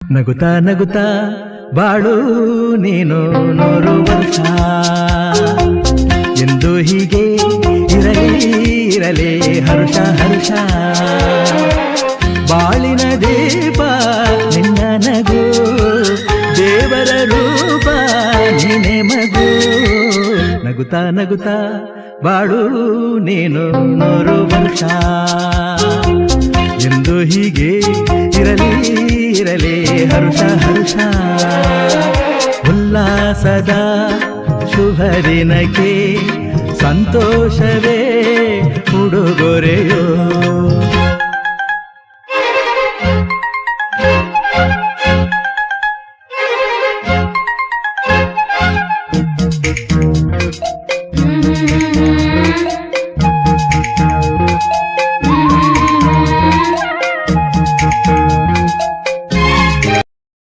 ನಗುತ್ತಾ ನಗುತ್ತಾ ಬಾಳು ನೀನು 100 ವರ್ಷ ಎಂದು ಹೀಗೆ ಇರಲಿ ಇರಲಿ ಹರ್ಷ ಹರ್ಷ ಬಾಳಿನ ದೀಪ ನಿನ್ನ ನಗು ದೇವರ ರೂಪ ನೀನೆ ಮಗು ನಗುತ್ತಾ ನಗುತ್ತಾ ಬಾಳು ನೀನು 100 ವರ್ಷ ಎಂದು ಹೀಗೆ ಇರಲಿ ಇರಲಿ ಹರ್ಷ ಹರ್ಷ ಉಲ್ಲಾಸದ ಶುಭ ದಿನಕ್ಕೆ ಸಂತೋಷವೇ ಉಡುಗೊರೆಯೋ